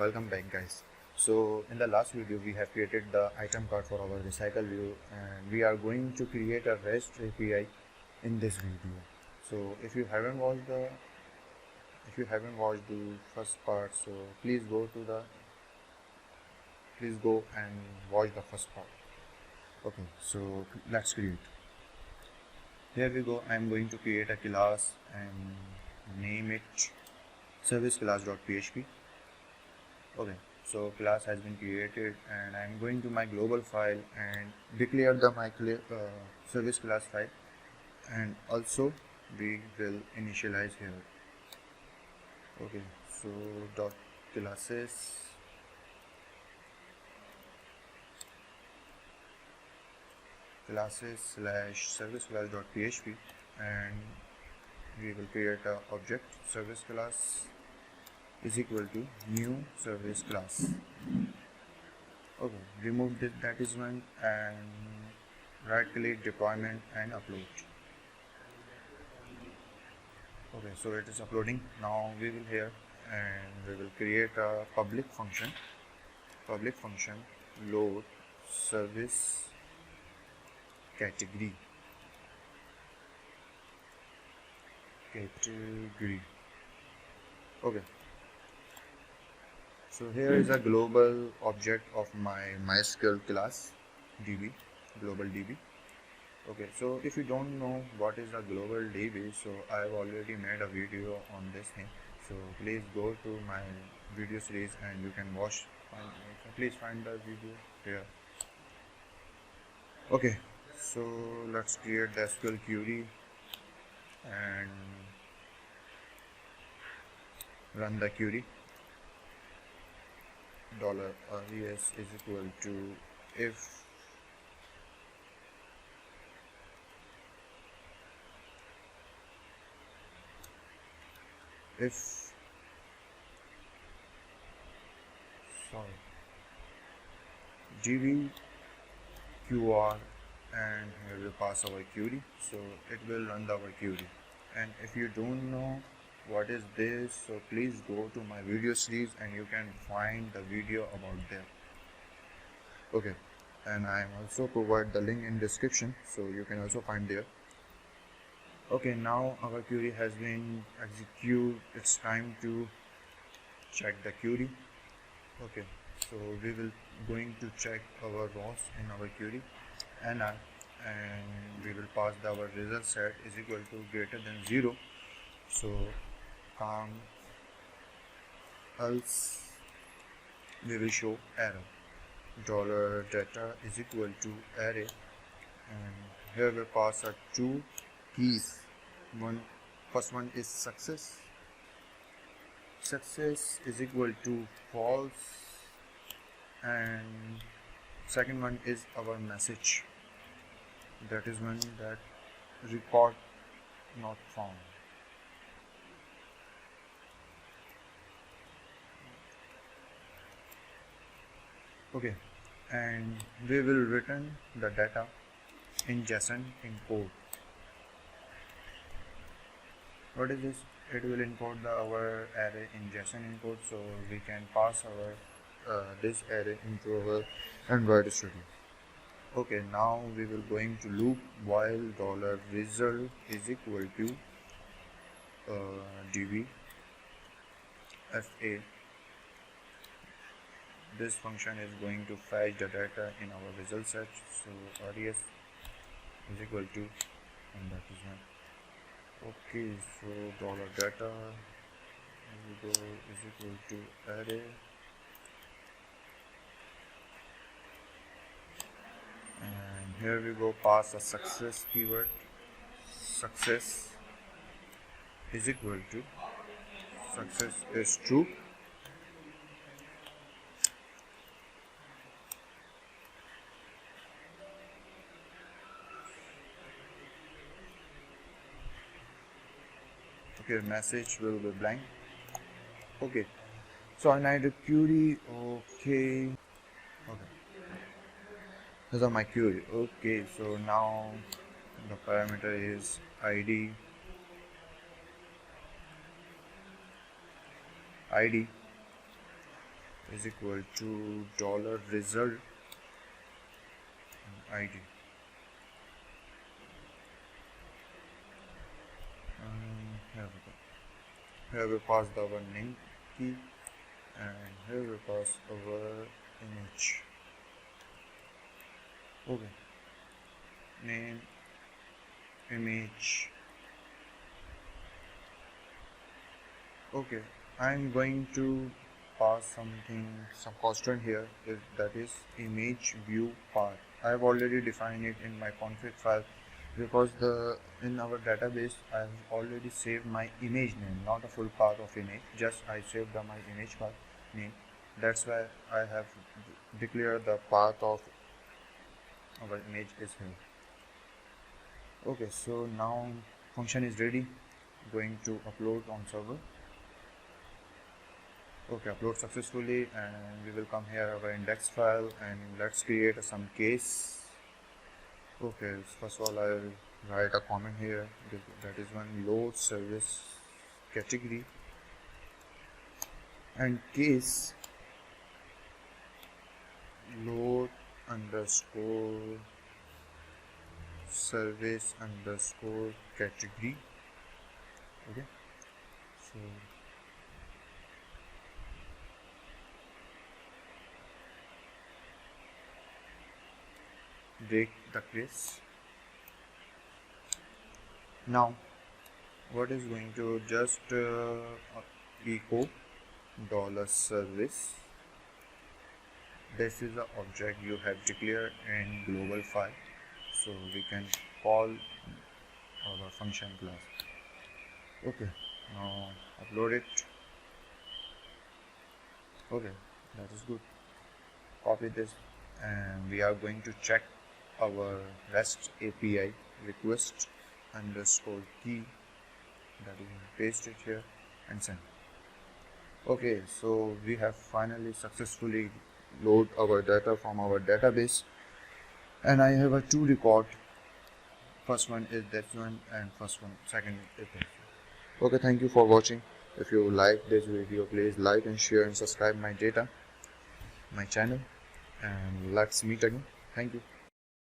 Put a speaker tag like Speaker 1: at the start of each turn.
Speaker 1: welcome back guys. So in the last video we have created the item card for our RecyclerView and we are going to create a REST API in this video. So if you haven't watched the first part, so please go and watch the first part. Okay, so let's create. Here we go. I'm going to create a class and name it service_class.php. Okay, so class has been created and I'm going to my global file and declare the service class file, and also we will initialize here. Okay, so dot classes slash service class.php, and we will create a object service class is equal to new service class. Okay, remove this, that is one, and right click deployment and upload. Okay, so it is uploading. Now we will here and we will create a public function load service category. Okay, so here is a global object of my MySQL class DB, global DB. Okay, so if you don't know what is a global DB, so I've already made a video on this thing, so please go to my video series and you can watch. Please find the video here. Okay, so let's create the SQL query and run the query. $res is equal to if db qr, and here we'll pass our query, so it will run our query. And if you don't know what is this, so please go to my video series and you can find the video about that. Okay, and I am also provide the link in description, so you can also find there. Okay, now our query has been executed. It's time to check the query. Okay, so we will going to check our rows in our query and we will pass our result set is equal to greater than 0. So else we will show error. $data is equal to array, and here we pass our two keys. First one is success is equal to false, and second one is our message, that is one that record not found. Okay, and we will return the data in JSON import. What is this? It will import our array in JSON import, so we can pass our this array into our Android studio. Okay, now we will going to loop while $result is equal to db fa. This function is going to fetch the data in our result set, so res is equal to, and that is one. Okay, so $data is equal to array, and here we go pass a success keyword. Success is equal to success is true. Okay, message will be blank. Okay, so I need a query. Okay, these are my query. Okay, so now the parameter is id is equal to $result ID. Here we pass our name key, and here we pass our image. Okay, name, image. Okay, I'm going to pass some constant here, that is image view path. I have already defined it in my config file, because in our database I have already saved my image name, not a full path of image, just I saved my image path name. That's why I have declared the path of our image is here. Okay, so now function is ready, going to upload on server. Okay, upload successfully, and we will come here our index file, and let's create some case. Okay, first of all I will write a comment here, that is one load service category, and case load underscore service underscore category. Okay, so break the case. Now what is going to just echo $service. This is the object you have declared in global file, so we can call our function class. Okay, now upload it. Okay, that is good. Copy this, and we are going to check our REST API request underscore key, that is paste it here and send. Okay, so we have finally successfully load our data from our database, and I have a two record. First one is this one, and second is this one. Okay, thank you for watching. If you like this video, please like and share and subscribe my channel, and let's meet again. Thank you.